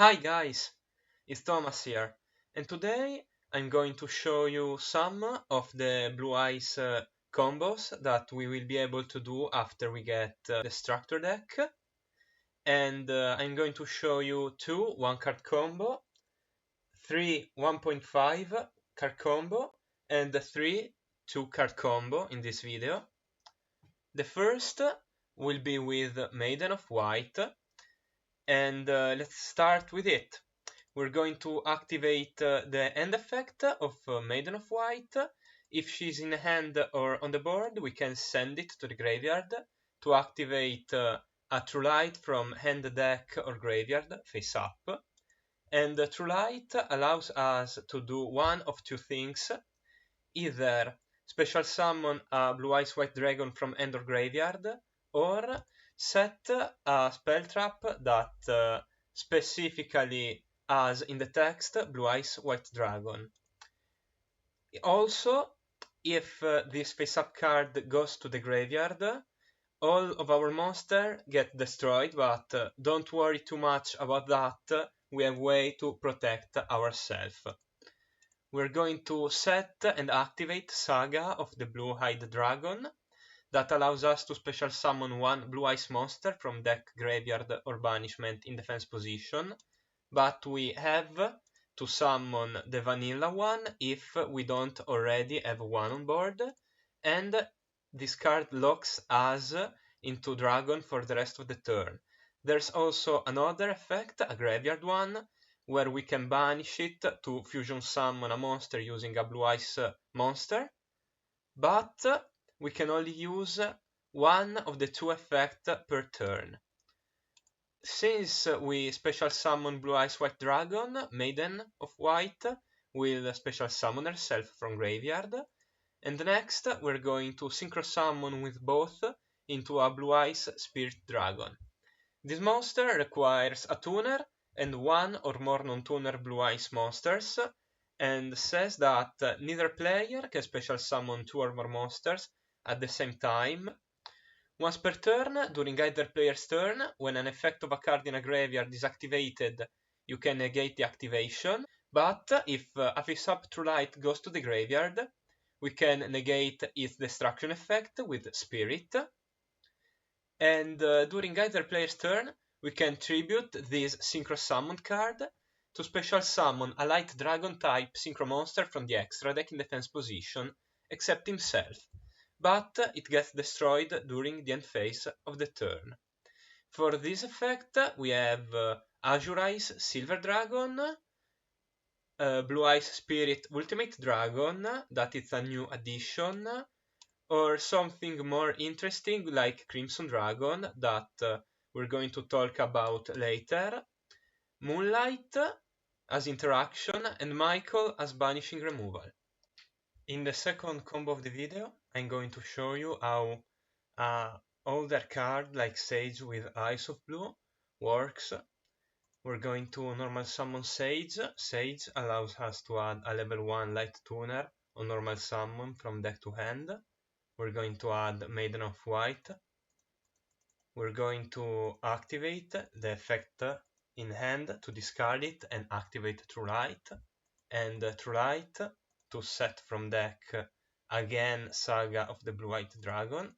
Hi guys, it's Thomas here, and today I'm going to show you some of the Blue Eyes combos that we will be able to do after we get the Structure deck. And I'm going to show you two 1-card combo, three 1.5 card combo, and three 2-card combo in this video. The first will be with Maiden of White, and let's start with it. We're going to activate the end effect of Maiden of White. If she's in hand or on the board, we can send it to the graveyard to activate a True Light from hand, deck, or graveyard face up. And the True Light allows us to do one of two things: either special summon a Blue Eyes White Dragon from hand or graveyard, or set a spell trap that specifically has in the text Blue Eyes White Dragon. Also, if this face-up card goes to the graveyard, all of our monsters get destroyed, but don't worry too much about that. We have a way to protect ourselves. We're going to set and activate Saga of the Blue-Eyed Dragon. That allows us to special summon one Blue Eyes monster from deck, graveyard, or banishment in defense position, but we have to summon the vanilla one if we don't already have one on board, and this card locks us into dragon for the rest of the turn. There's also another effect, a graveyard one, where we can banish it to fusion summon a monster using a Blue Eyes monster, but we can only use one of the two effects per turn. Since we special summon Blue Eyes White Dragon, Maiden of White will special summon herself from graveyard, and next we're going to synchro summon with both into a Blue Eyes Spirit Dragon. This monster requires a tuner and one or more non-tuner Blue Eyes monsters, and says that neither player can special summon two or more monsters at the same time. Once per turn, during either player's turn, when an effect of a card in a graveyard is activated, you can negate the activation, but if a face-up True Light goes to the graveyard, we can negate its destruction effect with Spirit. And during either player's turn, we can tribute this Synchro Summon card to special summon a Light Dragon type Synchro monster from the extra deck in defense position, except himself, but it gets destroyed during the end phase of the turn. For this effect, we have Azure Eyes Silver Dragon, Blue Eyes Spirit Ultimate Dragon, that is a new addition, or something more interesting like Crimson Dragon that we're going to talk about later, Moonlight as interaction, and Michael as banishing removal. In the second combo of the video, I'm going to show you how older card like Sage with Eyes of Blue works. We're going to normal summon Sage. Sage allows us to add a level 1 light tuner on normal summon from deck to hand. We're going to add Maiden of White. We're going to activate the effect in hand to discard it and activate True Light. And True Light to set from deck again Saga of the Blue-Eyed Dragon.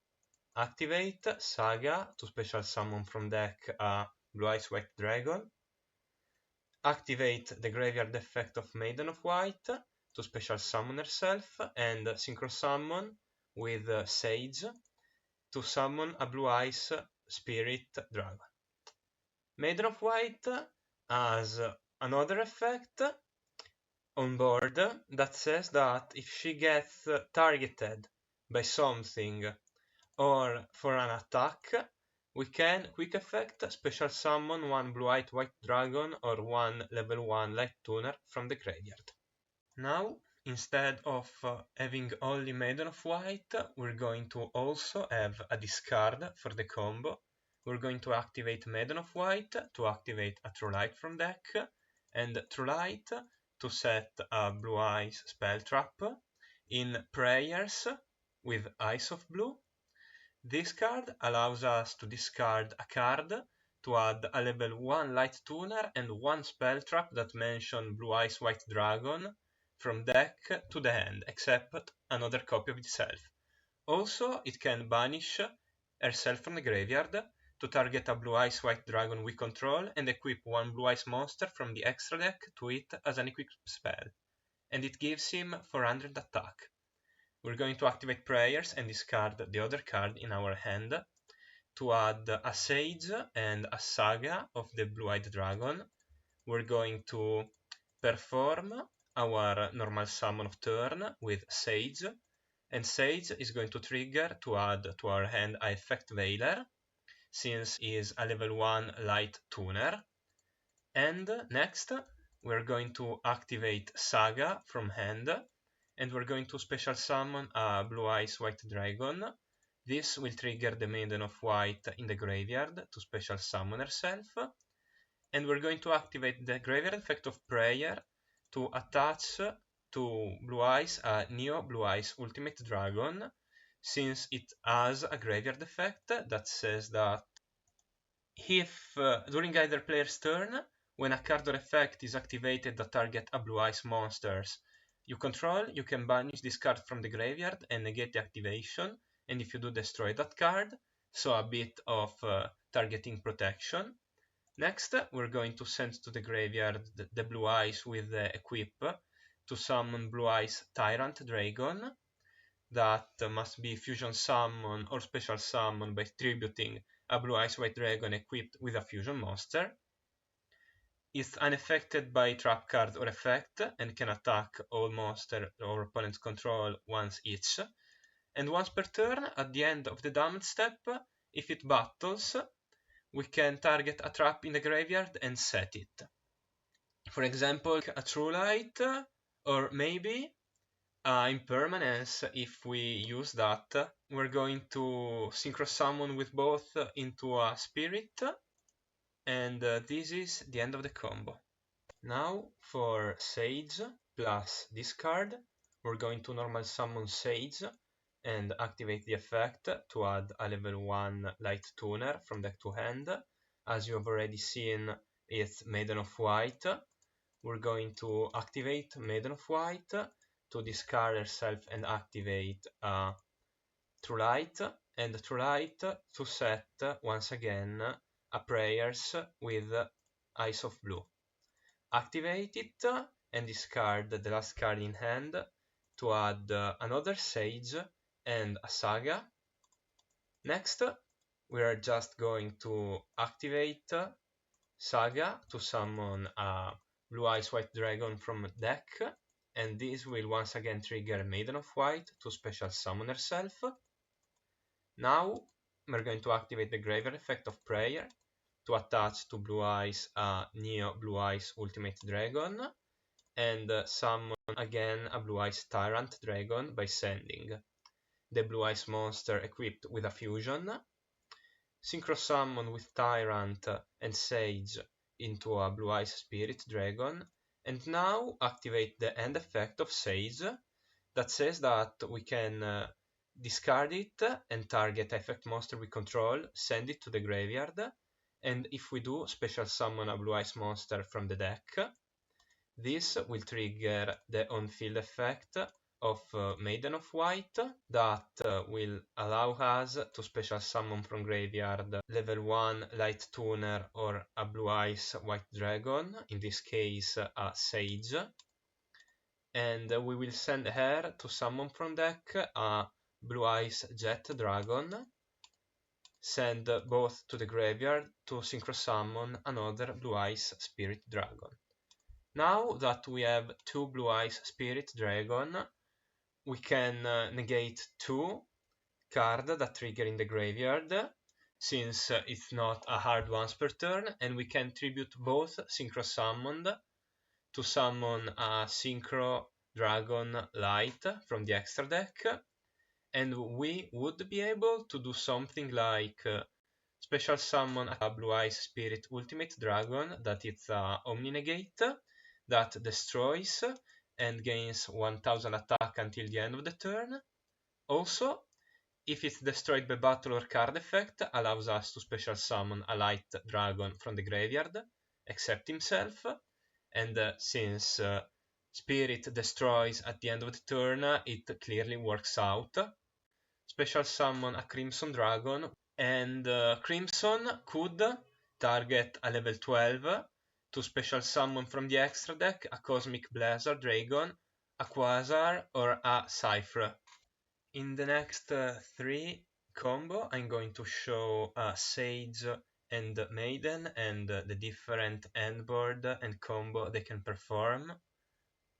Activate Saga to special summon from deck a Blue Eyes White Dragon. Activate the graveyard effect of Maiden of White to special summon herself and synchro summon with Sage to summon a Blue Eyes Spirit Dragon. Maiden of White has another effect on board that says that if she gets targeted by something or for an attack, we can quick effect special summon one Blue-Eyed White Dragon or one level 1 Light Tuner from the graveyard. Now, instead of having only Maiden of White, we're going to also have a discard for the combo. We're going to activate Maiden of White to activate a True Light from deck, and True Light to set a Blue Eyes spell trap in Prayers with Eyes of Blue. This card allows us to discard a card to add a level 1 light tuner and 1 spell trap that mention Blue Eyes White Dragon from deck to the hand, except another copy of itself. Also, it can banish herself from the graveyard to target a Blue Eyes White Dragon we control and equip one Blue Eyes monster from the extra deck to it as an equipped spell, and it gives him 400 attack. We're going to activate prayers and discard the other card in our hand to add a Sage and a Saga of the Blue-Eyed Dragon. We're going to perform our normal summon of turn with Sage, and Sage is going to trigger to add to our hand a Effect Veiler, since he is a level 1 light tuner. And next, we're going to activate Saga from hand, and we're going to special summon a Blue Eyes White Dragon. This will trigger the Maiden of White in the graveyard to special summon herself. And we're going to activate the graveyard effect of Prayer to attach to Blue Eyes a Neo Blue Eyes Ultimate Dragon, since it has a graveyard effect that says that if during either player's turn, when a card or effect is activated that target a Blue Eyes monsters you control, you can banish this card from the graveyard and negate the activation, and if you do, destroy that card, so a bit of targeting protection. Next, we're going to send to the graveyard the Blue Eyes with the equip to summon Blue Eyes Tyrant Dragon, that must be fusion summon or special summon by tributing a Blue Eyes White Dragon equipped with a fusion monster. It's unaffected by trap card or effect and can attack all monster or opponent's control once each. And once per turn, at the end of the damage step, if it battles, we can target a trap in the graveyard and set it. For example, a True Light, or maybe Impermanence. If we use that, we're going to synchro summon with both into a spirit, and this is the end of the combo. Now for Sage plus discard, we're going to normal summon Sage and activate the effect to add a level 1 light tuner from deck to hand. As you have already seen, it's Maiden of White. We're going to activate Maiden of White to discard herself and activate True Light, and True Light to set once again a Prayers with Eyes of Blue. Activate it and discard the last card in hand to add another Sage and a Saga. Next, we are just going to activate Saga to summon a Blue Eyes White Dragon from deck, and this will once again trigger Maiden of White to special summon herself. Now we're going to activate the graveyard effect of Prayer to attach to Blue Eyes a Neo Blue Eyes Ultimate Dragon, and summon again a Blue Eyes Tyrant Dragon by sending the Blue Eyes monster equipped with a fusion, synchro summon with Tyrant and Sage into a Blue Eyes Spirit Dragon, and now activate the end effect of Sage that says that we can discard it and target effect monster we control, send it to the graveyard, and if we do, special summon a Blue Eyes monster from the deck. This will trigger the on-field effect of Maiden of White that will allow us to special summon from graveyard level 1 Light Tuner or a Blue Eyes White Dragon, in this case a Sage, and we will send her to summon from deck a Blue Eyes Jet Dragon, send both to the graveyard to synchro summon another Blue Eyes Spirit Dragon. Now that we have two Blue Eyes Spirit Dragon, we can negate two cards that trigger in the graveyard, since it's not a hard once per turn, and we can tribute both synchro summoned to summon a Synchro Dragon Light from the extra deck, and we would be able to do something like special summon a Blue Eyes Spirit Ultimate Dragon that it's a Omni Negate that destroys and gains 1000 attack until the end of the turn. Also, If it's destroyed by battle or card effect, allows us to special summon a light dragon from the graveyard, except himself, and since Spirit destroys at the end of the turn, it clearly works out. Special summon a Crimson Dragon, and Crimson could target a level 12 to special summon from the extra deck a Cosmic Blazer Dragon, a Quasar, or a Cypher. In the next 3 combo, I'm going to show Sage and Maiden and the different end board and combo they can perform.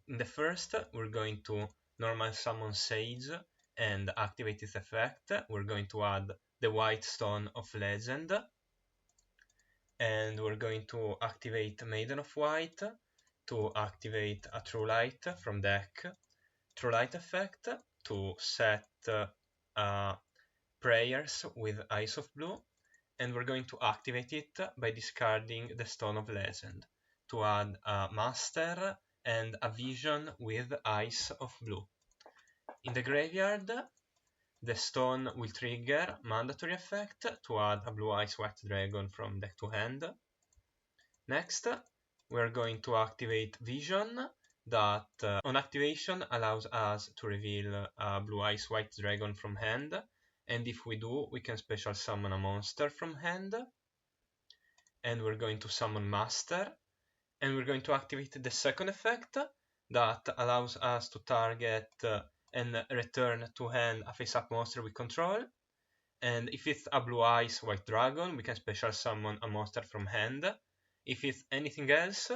In the first, we're going to normal summon Sage and activate its effect. We're going to add the White Stone of Legend, and we're going to activate Maiden of White to activate a True Light from deck. True Light effect to set prayers with Eyes of Blue, and we're going to activate it by discarding the Stone of Legend to add a Master and a Vision with Eyes of Blue. In the graveyard, the stone will trigger mandatory effect to add a Blue Eyes White Dragon from deck to hand. Next, we're going to activate Vision that on activation allows us to reveal a Blue Eyes White Dragon from hand, and if we do, we can special summon a monster from hand. And we're going to summon Master, and we're going to activate the second effect that allows us to target and return to hand a face-up monster we control. And if it's a Blue Eyes White Dragon, we can special summon a monster from hand. If it's anything else,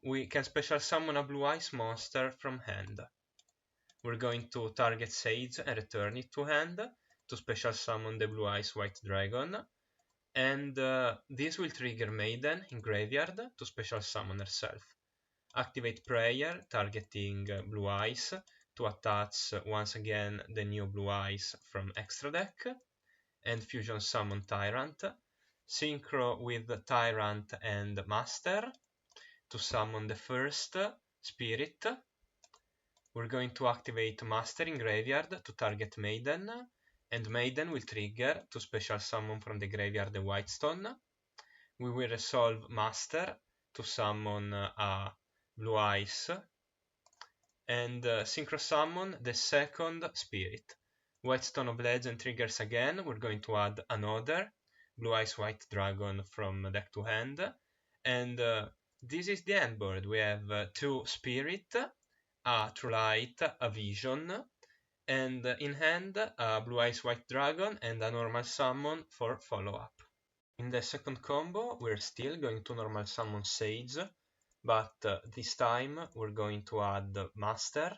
we can special summon a Blue Eyes monster from hand. We're going to target Sage and return it to hand to special summon the Blue Eyes White Dragon. And this will trigger Maiden in graveyard to special summon herself. Activate Prayer, targeting Blue Eyes to attach once again the new Blue Eyes from extra deck. And Fusion Summon Tyrant. Synchro with Tyrant and Master to summon the first Spirit. We're going to activate Master in graveyard to target Maiden, and Maiden will trigger to special summon from the graveyard the White Stone. We will resolve Master to summon a Blue Eyes, and synchro summon the second Spirit. White Stone of Legend triggers again. We're going to add another Blue Eyes White Dragon from deck to hand, and this is the end board. We have 2 Spirit, a True Light, a Vision, and in hand a Blue Eyes White Dragon and a normal summon for follow-up. In the second combo, we're still going to normal summon Sage, but this time we're going to add Master,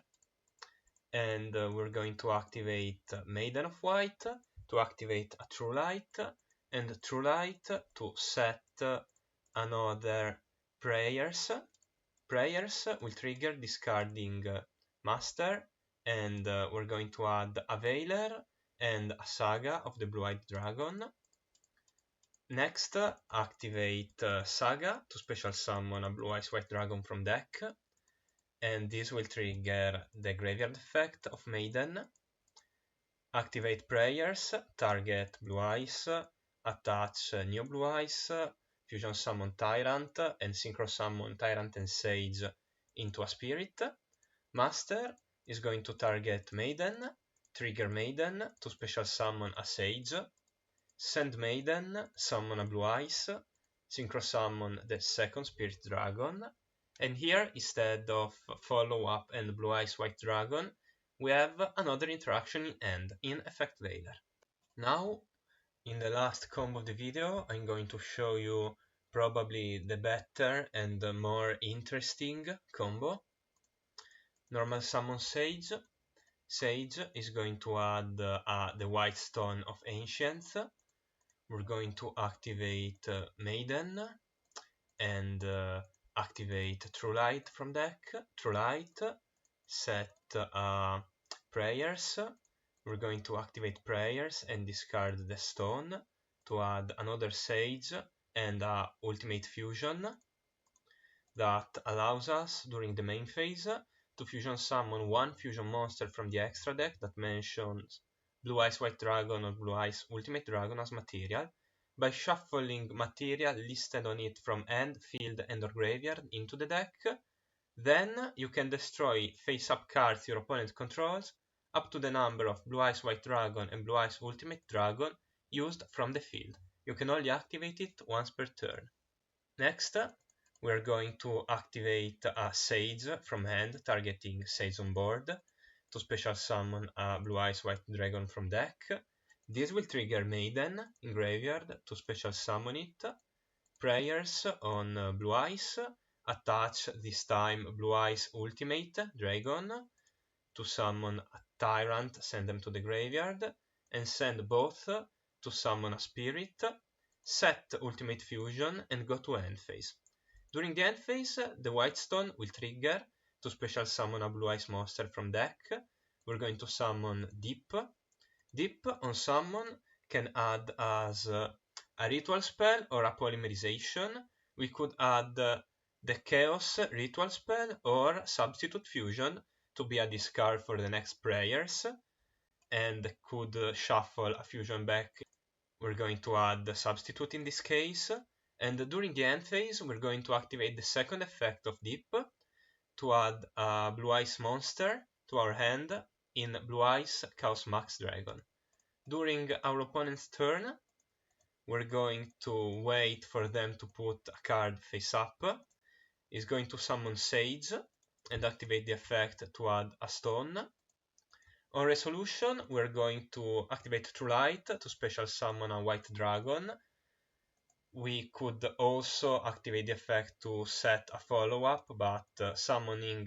and we're going to activate Maiden of White to activate a True Light, and True Light to set another Prayers. Prayers will trigger discarding Master, and we're going to add a Veiler and a Saga of the Blue-Eyed Dragon. Next, activate Saga to special summon a Blue Eyes White Dragon from deck, and this will trigger the graveyard effect of Maiden. Activate Prayers, target Blue Eyes, attach new Blue Eyes, Fusion Summon Tyrant, and Synchro Summon Tyrant and Sage into a Spirit. Master is going to target Maiden, trigger Maiden to special summon a Sage, send Maiden, summon a Blue Eyes, Synchro Summon the second Spirit Dragon, and here, instead of Follow Up and Blue Eyes White Dragon, we have another interaction in end, in Effect Veiler. Now, in the last combo of the video, I'm going to show you probably the better and the more interesting combo. Normal Summon Sage. Sage is going to add the White Stone of Ancients. We're going to activate Maiden and activate True Light from deck. True Light, set Prayers. We're going to activate Prayers and discard the stone to add another Sage and Ultimate Fusion that allows us, during the main phase, to fusion summon one fusion monster from the extra deck that mentions Blue Eyes White Dragon or Blue Eyes Ultimate Dragon as material by shuffling material listed on it from hand, field, and or graveyard into the deck. Then you can destroy face-up cards your opponent controls up to the number of Blue Eyes White Dragon and Blue Eyes Ultimate Dragon used from the field. You can only activate it once per turn. Next, we are going to activate a Sage from hand, targeting Sage on board, to special summon a Blue Eyes White Dragon from deck. This will trigger Maiden in graveyard to special summon it. Prayers on Blue Eyes, attach this time Blue Eyes Ultimate Dragon to summon a Tyrant, send them to the graveyard, and send both to summon a Spirit, set Ultimate Fusion, and go to end phase. During the end phase, the White Stone will trigger to special summon a Blue Eyes monster from deck. We're going to summon Deep. Deep on summon can add as a ritual spell or a polymerization. We could add the Chaos ritual spell or Substitute Fusion to be a discard for the next prayers, and could shuffle a fusion back. We're going to add the Substitute in this case, and during the end phase we're going to activate the second effect of Deep to add a Blue Eyes monster to our hand in Blue Eyes Chaos Max Dragon. During our opponent's turn, we're going to wait for them to put a card face up. Is going to summon Sage and activate the effect to add a stone. On resolution, we're going to activate True Light to special summon a white dragon. We could also activate the effect to set a follow-up, but summoning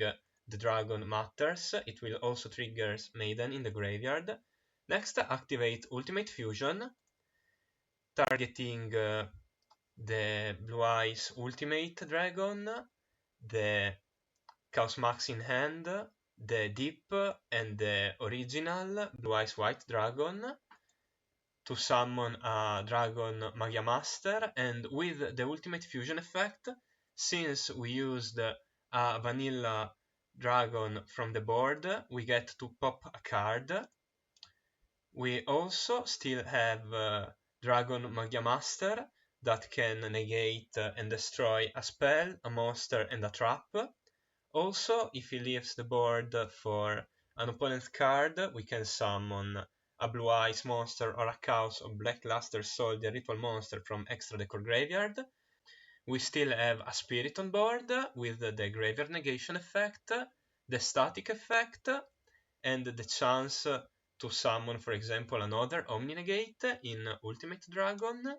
the dragon matters. It will also trigger Maiden in the graveyard. Next, activate Ultimate Fusion, targeting the Blue Eyes Ultimate Dragon, the Chaos Max in hand, the Deep, and the original Blue Eyes White Dragon to summon a Dragon Magia Master. And with the Ultimate Fusion effect, since we used a vanilla dragon from the board, we get to pop a card. We also still have Dragon Magia Master that can negate and destroy a spell, a monster, and a trap. Also, if he leaves the board for an opponent's card, we can summon a Blue Eyes monster or a Chaos or Blackluster Soul, the ritual monster from extra decor graveyard. We still have a Spirit on board with the Graveyard Negation effect, the Static effect, and the chance to summon, for example, another Omni Negate in Ultimate Dragon.